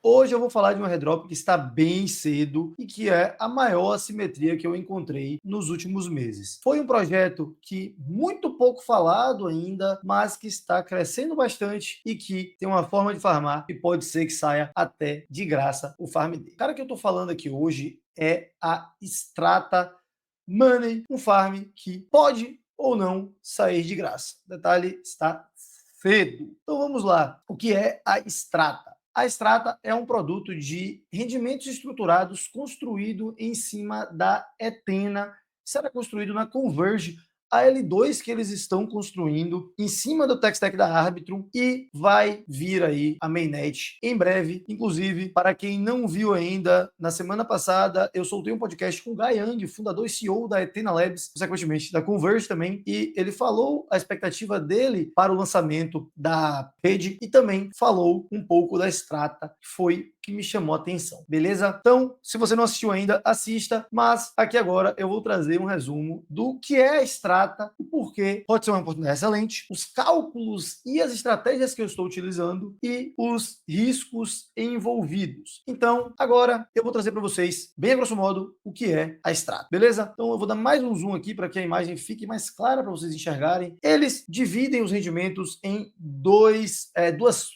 Hoje eu vou falar de um airdrop que está bem cedo e que é a maior assimetria que eu encontrei nos últimos meses. Foi um projeto que muito pouco falado ainda, mas que está crescendo bastante e que tem uma forma de farmar que pode ser que saia até de graça o farm dele. O cara que eu estou falando aqui hoje é a Strata Money, um farm que pode ou não sair de graça. O detalhe está cedo. Então vamos lá. O que é a Strata? A Strata é um produto de rendimentos estruturados construído em cima da Ethena. Será construído na Converge, a L2 que eles estão construindo em cima do tech stack da Arbitrum, e vai vir aí a mainnet em breve. Inclusive, para quem não viu ainda, na semana passada eu soltei um podcast com o Guy Young, fundador e CEO da Ethena Labs, consequentemente da Converge também, e ele falou a expectativa dele para o lançamento da rede e também falou um pouco da Strata, que foi que me chamou a atenção, beleza? Então, se você não assistiu ainda, assista, mas aqui agora eu vou trazer um resumo do que é a Strata, o porquê pode ser uma oportunidade excelente, os cálculos e as estratégias que eu estou utilizando e os riscos envolvidos. Então, agora eu vou trazer para vocês, bem a grosso modo, o que é a Strata, beleza? Então eu vou dar mais um zoom aqui para que a imagem fique mais clara para vocês enxergarem. Eles dividem os rendimentos em duas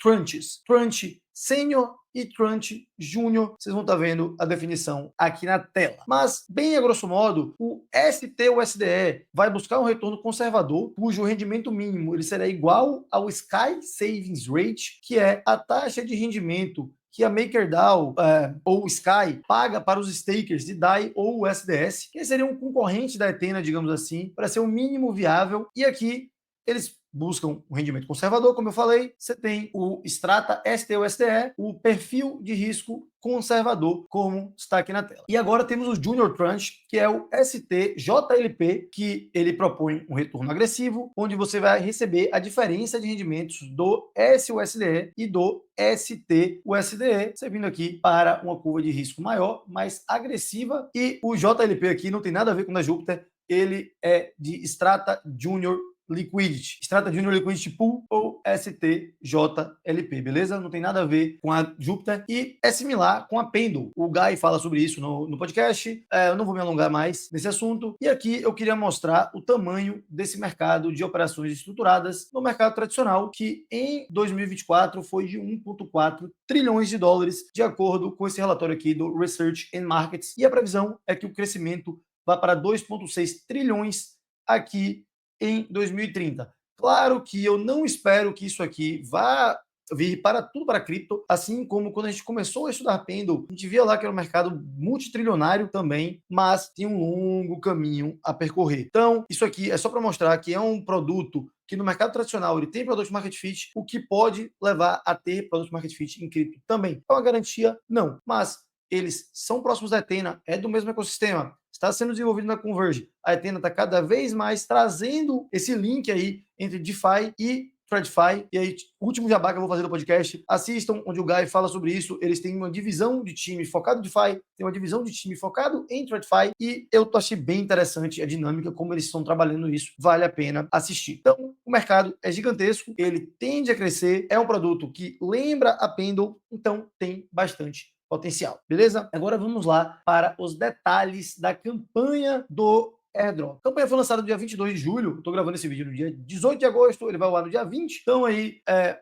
tranches, tranche Sênior e Tranche Júnior. Vocês vão estar vendo a definição aqui na tela. Mas, bem a grosso modo, o STUSDE vai buscar um retorno conservador, cujo rendimento mínimo ele será igual ao Sky Savings Rate, que é a taxa de rendimento que a MakerDAO ou Sky paga para os stakers de DAI ou o SDS, que seria um concorrente da Ethena, digamos assim, para ser o mínimo viável. E aqui eles buscam um rendimento conservador, como eu falei. Você tem o Strata STUSDE, o perfil de risco conservador, como está aqui na tela. E agora temos o Junior Tranche, que é o STJLP, que ele propõe um retorno agressivo, onde você vai receber a diferença de rendimentos do SUSDE e do STUSDE, servindo aqui para uma curva de risco maior, mais agressiva. E o JLP aqui não tem nada a ver com o da Júpiter, ele é de Strata Junior Liquidity, Strata Junior Liquidity Pool ou STJLP, beleza? Não tem nada a ver com a Júpiter e é similar com a Pendle. O Guy fala sobre isso no podcast, eu não vou me alongar mais nesse assunto. E aqui eu queria mostrar o tamanho desse mercado de operações estruturadas no mercado tradicional, que em 2024 foi de 1,4 trilhões de dólares, de acordo com esse relatório aqui do Research and Markets. E a previsão é que o crescimento vá para 2,6 trilhões aqui em 2030. Claro que eu não espero que isso aqui vá vir para tudo para cripto, assim como quando a gente começou a estudar Pendle, a gente via lá que era um mercado multitrilionário também, mas tem um longo caminho a percorrer. Então, isso aqui é só para mostrar que é um produto que no mercado tradicional ele tem product market fit, o que pode levar a ter product market fit em cripto também. É uma garantia? Não, mas eles são próximos da Ethena, é do mesmo ecossistema, está sendo desenvolvido na Converge. A Ethena está cada vez mais trazendo esse link aí entre DeFi e TradFi. E aí, o último jabá que eu vou fazer no podcast, assistam, onde o Guy fala sobre isso. Eles têm uma divisão de time focado em DeFi, tem uma divisão de time focado em TradFi, e eu achei bem interessante a dinâmica, como eles estão trabalhando isso. Vale a pena assistir. Então, o mercado é gigantesco, ele tende a crescer, é um produto que lembra a Pendle, então tem bastante potencial, beleza? Agora vamos lá para os detalhes da campanha do airdrop. A campanha foi lançada no dia 22 de julho, estou gravando esse vídeo no dia 18 de agosto, ele vai ao ar no dia 20, então aí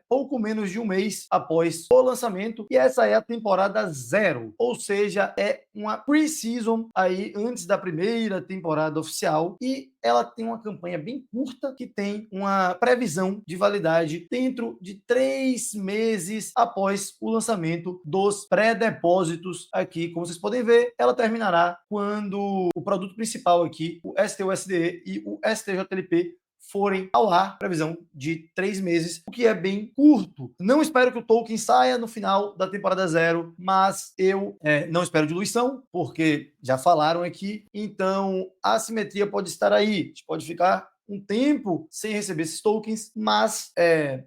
pouco menos de um mês após o lançamento, e essa é a temporada 0, ou seja, é uma pre-season aí antes da primeira temporada oficial, e ela tem uma campanha bem curta que tem uma previsão de validade dentro de 3 meses após o lançamento dos pré-depósitos aqui. Como vocês podem ver, ela terminará quando o produto principal aqui, o STUSDE e o STJLP, forem ao ar, previsão de 3 meses, o que é bem curto. Não espero que o token saia no final da temporada 0, mas eu não espero diluição, porque já falaram aqui, então a assimetria pode estar aí, a gente pode ficar um tempo sem receber esses tokens, mas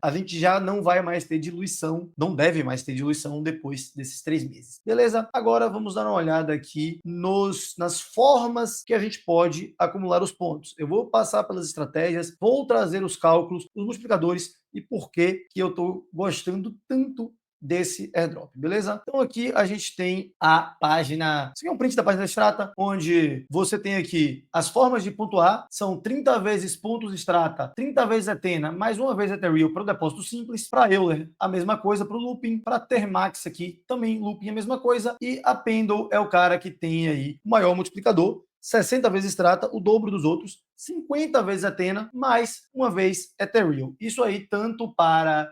a gente já não vai mais ter diluição, não deve mais ter diluição depois desses 3 meses. Beleza? Agora vamos dar uma olhada aqui nas formas que a gente pode acumular os pontos. Eu vou passar pelas estratégias, vou trazer os cálculos, os multiplicadores e por que eu estou gostando tanto desse airdrop, beleza? Então aqui a gente tem a página, isso aqui é um print da página da Strata, onde você tem aqui as formas de pontuar, são 30 vezes pontos Strata, 30 vezes Ethena, mais uma vez Ethereum para o depósito simples, para Euler a mesma coisa, para o Looping, para Termax aqui também Looping a mesma coisa, e a Pendle é o cara que tem aí o maior multiplicador, 60 vezes Strata, o dobro dos outros, 50 vezes Ethena, mais uma vez Ethereum. Isso aí tanto para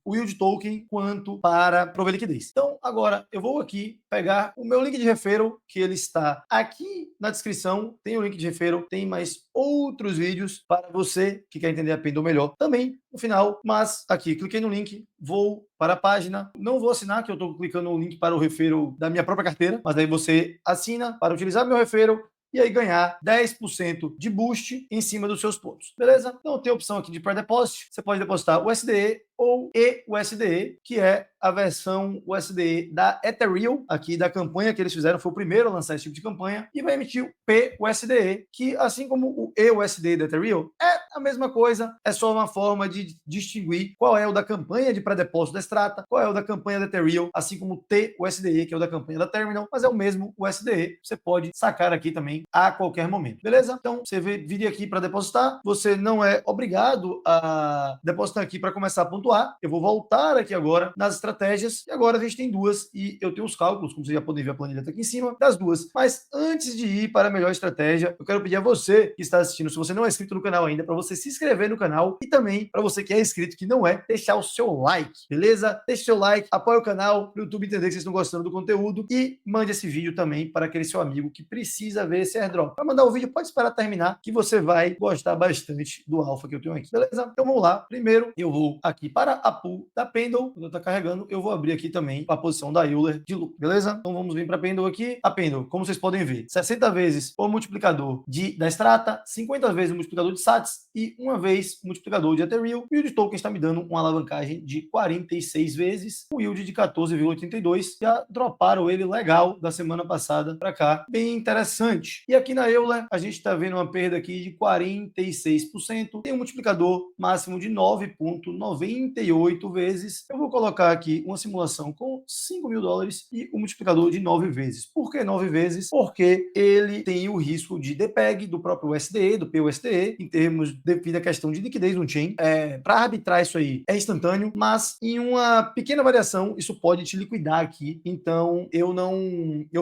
o Yield Token quanto para Prover Liquidez. Então, agora eu vou aqui pegar o meu link de referral, que ele está aqui na descrição. Tem o link de referral, tem mais outros vídeos para você que quer entender a Pendle melhor também no final. Mas aqui, cliquei no link, vou para a página. Não vou assinar, que eu estou clicando no link para o referral da minha própria carteira, mas aí você assina para utilizar meu referral e aí ganhar 10% de boost em cima dos seus pontos, beleza? Então tem a opção aqui de pré-deposit, você pode depositar USDE ou EUSDE, que é a versão USDE da Ethereum, aqui da campanha que eles fizeram, foi o primeiro a lançar esse tipo de campanha, e vai emitir o PUSDE, que assim como o EUSDE da Ethereum, é a mesma coisa, é só uma forma de distinguir qual é o da campanha de pré-depósito da Strata, qual é o da campanha da Ethereum, assim como o TUSDE, que é o da campanha da Terminal, mas é o mesmo USDE, você pode sacar aqui também a qualquer momento, beleza? Então, você viria aqui para depositar, você não é obrigado a depositar aqui para começar a pontuar. Eu vou voltar aqui agora nas estratégias, e agora a gente tem duas, e eu tenho os cálculos, como vocês já podem ver a planilha tá aqui em cima, das duas. Mas antes de ir para a melhor estratégia, eu quero pedir a você que está assistindo, se você não é inscrito no canal ainda, para você se inscrever no canal, e também para você que é inscrito, que não é, deixar o seu like, beleza? Deixe seu like, apoie o canal, para o YouTube entender que vocês estão gostando do conteúdo, e mande esse vídeo também para aquele seu amigo que precisa ver esse airdrop. Para mandar o vídeo, pode esperar terminar, que você vai gostar bastante do alfa que eu tenho aqui, beleza? Então vamos lá. Primeiro, eu vou aqui para a pool da Pendle. Quando está carregando, eu vou abrir aqui também a posição da Euler de lucro, beleza? Então vamos vir para a Pendle aqui. A Pendle, como vocês podem ver, 60 vezes o multiplicador da Strata, 50 vezes o multiplicador de Sats e uma vez o multiplicador de Ethereum. O yield token está me dando uma alavancagem de 46 vezes, o yield de 14,82. Já droparam ele legal da semana passada para cá, bem interessante. E aqui na Euler, a gente está vendo uma perda aqui de 46%, tem um multiplicador máximo de 9,98 vezes. Eu vou colocar aqui uma simulação com $5.000 e um multiplicador de 9 vezes. Por que 9 vezes? Porque ele tem o risco de depeg do próprio USDE, do PUSDE, em termos devido à questão de liquidez no chain. Para arbitrar isso aí é instantâneo, mas em uma pequena variação isso pode te liquidar aqui. Então eu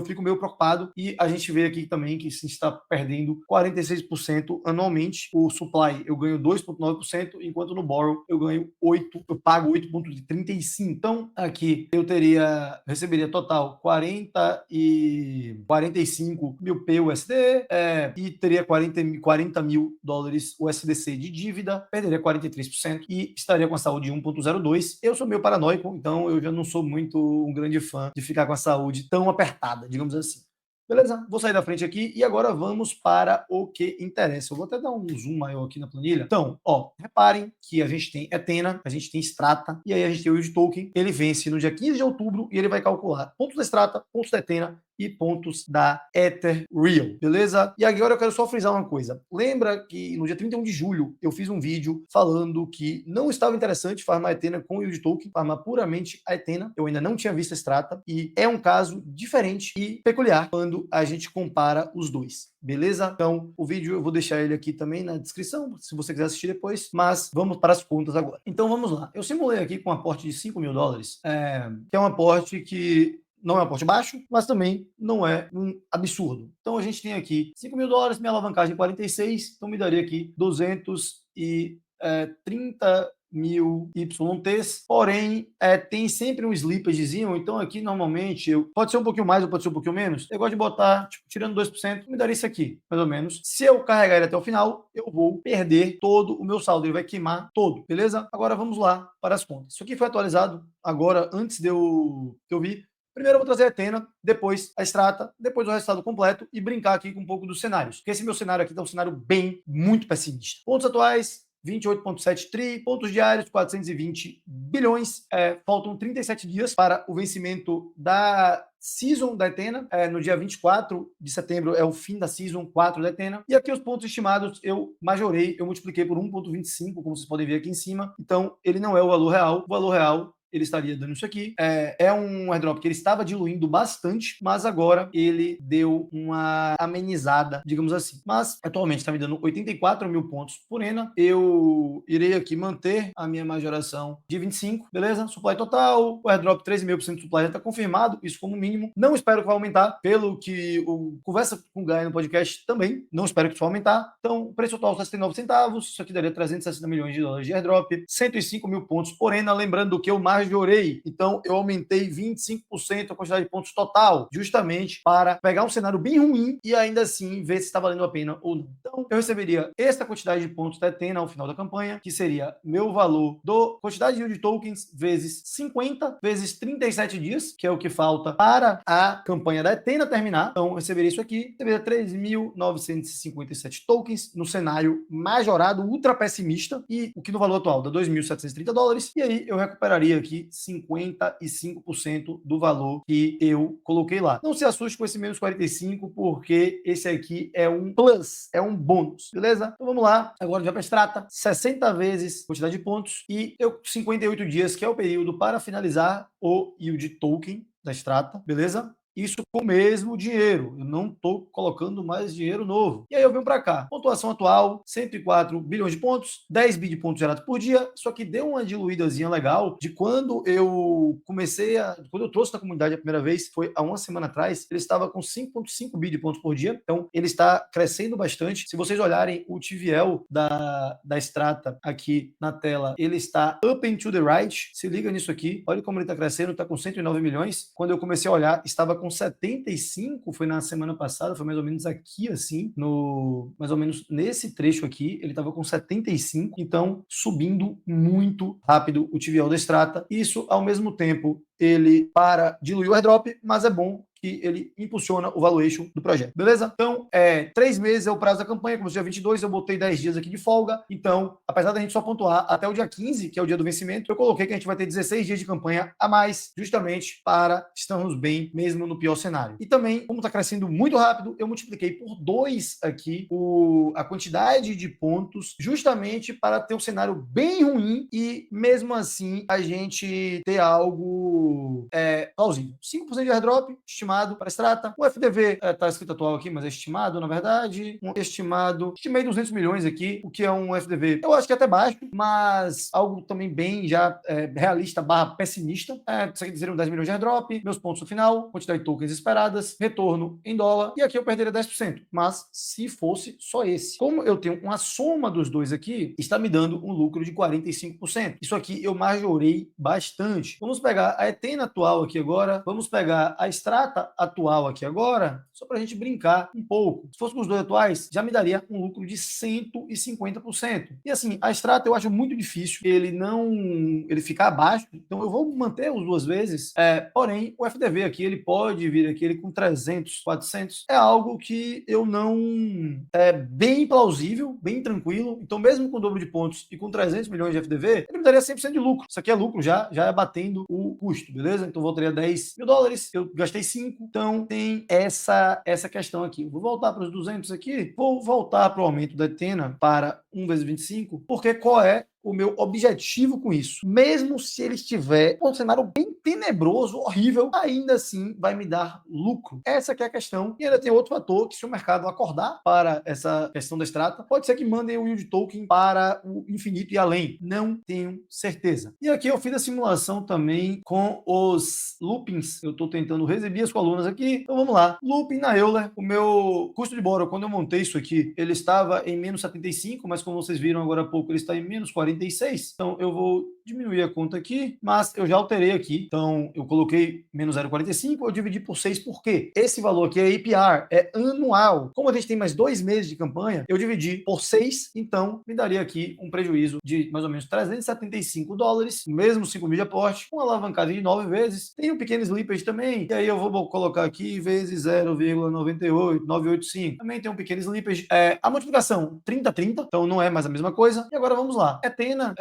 fico meio preocupado, e a gente vê aqui também que se está perdendo 46% anualmente. O supply eu ganho 2,9%, enquanto no borrow eu ganho 8, eu pago 8,35. Então aqui eu receberia total 45 mil PUSD, e teria $40 mil USDC de dívida, perderia 43% e estaria com a saúde de 1,02. Eu sou meio paranoico, então eu já não sou muito um grande fã de ficar com a saúde tão apertada, digamos assim. Beleza? Vou sair da frente aqui e agora vamos para o que interessa. Eu vou até dar um zoom maior aqui na planilha. Então, reparem que a gente tem Ethena, a gente tem Strata, e aí a gente tem o Yield Token. Ele vence no dia 15 de outubro e ele vai calcular pontos da Strata, pontos da Ethena e pontos da Ethereum, beleza? E agora eu quero só frisar uma coisa. Lembra que no dia 31 de julho eu fiz um vídeo falando que não estava interessante farmar Ethena com o Yield Token, farmar puramente a Ethena. Eu ainda não tinha visto a Strata, e é um caso diferente e peculiar quando a gente compara os dois, beleza? Então, o vídeo eu vou deixar ele aqui também na descrição, se você quiser assistir depois, mas vamos para as contas agora. Então, vamos lá. Eu simulei aqui com um aporte de $5.000, que é um aporte que não é um aporte baixo, mas também não é um absurdo. Então, a gente tem aqui $5.000, minha alavancagem 46, então me daria aqui 230 mil YTs, porém tem sempre um slippagezinho, então aqui normalmente pode ser um pouquinho mais ou pode ser um pouquinho menos. Eu gosto de botar, tirando 2%, me daria isso aqui, mais ou menos. Se eu carregar ele até o final, eu vou perder todo o meu saldo, ele vai queimar todo, beleza? Agora vamos lá para as contas. Isso aqui foi atualizado agora, antes de eu vir. Primeiro eu vou trazer a Ethena, depois a Strata, depois o resultado completo e brincar aqui com um pouco dos cenários. Porque esse meu cenário aqui tá um cenário muito pessimista. Pontos atuais, 28,7 tri, pontos diários, 420 bilhões. Faltam 37 dias para o vencimento da season da Ethena. No dia 24 de setembro é o fim da season 4 da Ethena. E aqui os pontos estimados eu majorei, eu multipliquei por 1,25, como vocês podem ver aqui em cima. Então, ele não é o valor real. O valor real ele estaria dando isso aqui. É um airdrop que ele estava diluindo bastante, mas agora ele deu uma amenizada, digamos assim. Mas atualmente está me dando 84 mil pontos por ENA. Eu irei aqui manter a minha majoração de 25, beleza? Supply total, o airdrop 13,5% de supply já está confirmado, isso como mínimo. Não espero que vai aumentar, pelo que o Conversa com o Gaia no podcast também, não espero que isso vai aumentar. Então, o preço total 69 centavos, isso aqui daria 360 milhões de dólares de airdrop, 105 mil pontos por ENA, lembrando que eu majorei, então eu aumentei 25% a quantidade de pontos total, justamente para pegar um cenário bem ruim e ainda assim ver se está valendo a pena ou não. Então, eu receberia esta quantidade de pontos da Athena ao final da campanha, que seria meu valor do quantidade de tokens vezes 50 vezes 37 dias, que é o que falta para a campanha da Athena terminar. Então, eu receberia isso aqui, receberia 3.957 tokens no cenário majorado, ultra pessimista, e o que no valor atual dá 2.730 dólares, e aí eu recuperaria aqui 55% do valor que eu coloquei lá. Não se assuste com esse menos 45, porque esse aqui é um plus, é um bônus, beleza? Então vamos lá, agora já para extrata, 60 vezes quantidade de pontos, e 58 dias, que é o período para finalizar o yield token da extrata, beleza? Isso com o mesmo dinheiro. Eu não estou colocando mais dinheiro novo. E aí eu venho para cá. Pontuação atual, 104 bilhões de pontos, 10 bi de pontos gerados por dia. Só que deu uma diluídazinha legal de quando eu quando eu trouxe na comunidade a primeira vez, foi há uma semana atrás, ele estava com 5,5 bi de pontos por dia. Então, ele está crescendo bastante. Se vocês olharem o TVL da Strata aqui na tela, ele está up and to the right. Se liga nisso aqui. Olha como ele está crescendo, está com 109 milhões. Quando eu comecei a olhar, estava com 75, foi na semana passada, foi mais ou menos aqui assim, mais ou menos nesse trecho aqui, ele estava com 75, então subindo muito rápido o TVL da Strata. Isso, ao mesmo tempo, ele para diluir o airdrop, mas é bom que ele impulsiona o valuation do projeto, beleza? Então, 3 meses é o prazo da campanha, como dia 22, eu botei 10 dias aqui de folga, então, apesar da gente só pontuar até o dia 15, que é o dia do vencimento, eu coloquei que a gente vai ter 16 dias de campanha a mais, justamente para estarmos bem, mesmo no pior cenário. E também, como está crescendo muito rápido, eu multipliquei por 2 aqui a quantidade de pontos, justamente para ter um cenário bem ruim e, mesmo assim, a gente ter algo plausível. 5% de airdrop, estimado para Strata. O FDV está escrito atual aqui, mas é estimado, na verdade. Estimei 200 milhões aqui, o que é um FDV, eu acho que é até baixo, mas algo também bem já realista barra pessimista. Isso aqui seriam 10 milhões de airdrop, meus pontos no final, quantidade de tokens esperadas, retorno em dólar, e aqui eu perderia 10%. Mas se fosse só esse. Como eu tenho uma soma dos dois aqui, está me dando um lucro de 45%. Isso aqui eu majorei bastante. Vamos pegar a Athena atual aqui agora, vamos pegar a Strata atual aqui agora, só para a gente brincar um pouco. Se fosse com os dois atuais, já me daria um lucro de 150%. E assim, a Strata eu acho muito difícil ele ficar abaixo, então eu vou manter os 2 vezes, porém, o FDV aqui, ele pode vir aqui, ele com 300, 400, é algo que eu não... é bem plausível, bem tranquilo, então mesmo com o dobro de pontos e com 300 milhões de FDV, ele me daria 100% de lucro. Isso aqui é lucro já é batendo o custo, beleza? Então voltaria 10 mil dólares, eu gastei 5, então tem essa questão aqui. Vou voltar para os 200 aqui, vou voltar para o aumento da Athena para 1 vezes 25, porque qual é o meu objetivo com isso? Mesmo se ele estiver um cenário bem tenebroso, horrível, ainda assim vai me dar lucro. Essa que é a questão. E ainda tem outro fator, que se o mercado acordar para essa questão da Strata, pode ser que mandem o yield token para o infinito e além. Não tenho certeza. E aqui eu fiz a simulação também com os loopings. Eu estou tentando exibir as colunas aqui. Então vamos lá. Looping na Euler. O meu custo de borrow, quando eu montei isso aqui, ele estava em menos 75, mas como vocês viram agora há pouco, ele está em menos 46. Então eu vou diminuir a conta aqui, mas eu já alterei aqui. Então eu coloquei menos 0,45, eu dividi por 6, por quê? Esse valor aqui é APR, é anual. Como a gente tem mais 2 meses de campanha, eu dividi por 6, então me daria aqui um prejuízo de mais ou menos 375 dólares, mesmo 5 mil de aporte, uma alavancagem de 9 vezes. Tem um pequeno slippage também, e aí eu vou colocar aqui vezes 0,98985. Também tem um pequeno slippage. A multiplicação 30-30, então não é mais a mesma coisa. E agora vamos lá. Atena,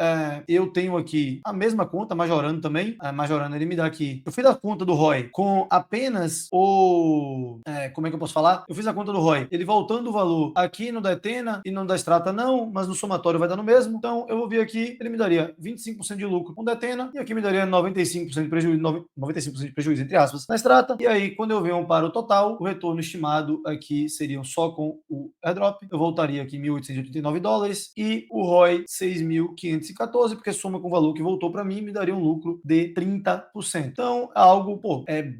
eu tenho aqui a mesma conta, Majorano também. Majorano, ele me dá aqui. Eu fiz a conta do ROI com apenas como é que eu posso falar? Eu fiz a conta do ROI. Ele voltando o valor aqui no da Atena e no da Strata não, mas no somatório vai dar no mesmo. Então, eu vou vir aqui, ele me daria 25% de lucro com o da Atena e aqui me daria 95% de prejuízo, 95% de prejuízo, entre aspas, na Strata. E aí, quando eu venho para o total, o retorno estimado aqui seriam só com o airdrop. Eu voltaria aqui $1.889 e o ROI 6.514, porque soma com o valor que voltou para mim, me daria um lucro de 30%. Então, algo,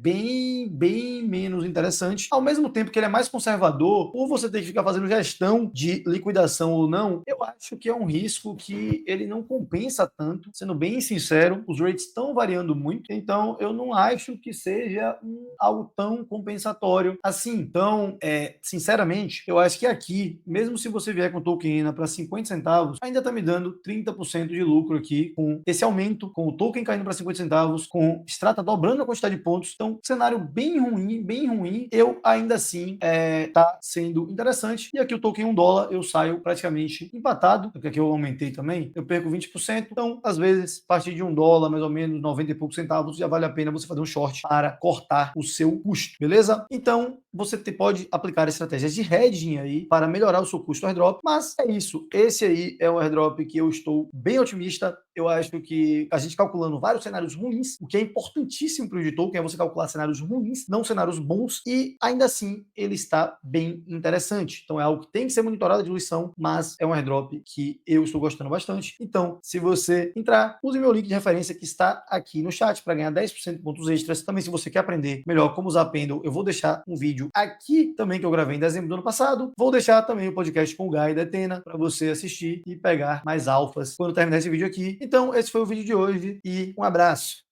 bem menos interessante. Ao mesmo tempo que ele é mais conservador, por você ter que ficar fazendo gestão de liquidação ou não, eu acho que é um risco que ele não compensa tanto. Sendo bem sincero, os rates estão variando muito, então eu não acho que seja algo tão compensatório assim. Então, sinceramente, eu acho que aqui, mesmo se você vier com token ENA para 50 centavos, ainda está me dando 30% de lucro aqui com esse aumento, com o token caindo para 50 centavos, com Strata dobrando a quantidade de pontos. Então, cenário bem ruim, eu ainda assim tá sendo interessante. E aqui o token $1, eu saio praticamente empatado, porque aqui eu aumentei também, eu perco 20%. Então, às vezes, a partir de $1, mais ou menos 90 e poucos centavos, já vale a pena você fazer um short para cortar o seu custo, beleza? Então, você pode aplicar estratégias de hedging aí para melhorar o seu custo airdrop, mas é isso. Esse aí é um airdrop que eu estou bem otimista. Eu acho que a gente calculando vários cenários ruins, o que é importantíssimo para o token é você calcular cenários ruins, não cenários bons, e ainda assim ele está bem interessante. Então é algo que tem que ser monitorado a diluição, mas é um airdrop que eu estou gostando bastante. Então, se você entrar, use meu link de referência que está aqui no chat para ganhar 10% de pontos extras. Também, se você quer aprender melhor como usar Pendle, eu vou deixar um vídeo aqui também que eu gravei em dezembro do ano passado. Vou deixar também o podcast com o Guy da Atena para você assistir e pegar mais alfas quando terminar esse vídeo aqui. Então, esse foi o vídeo de hoje e um abraço.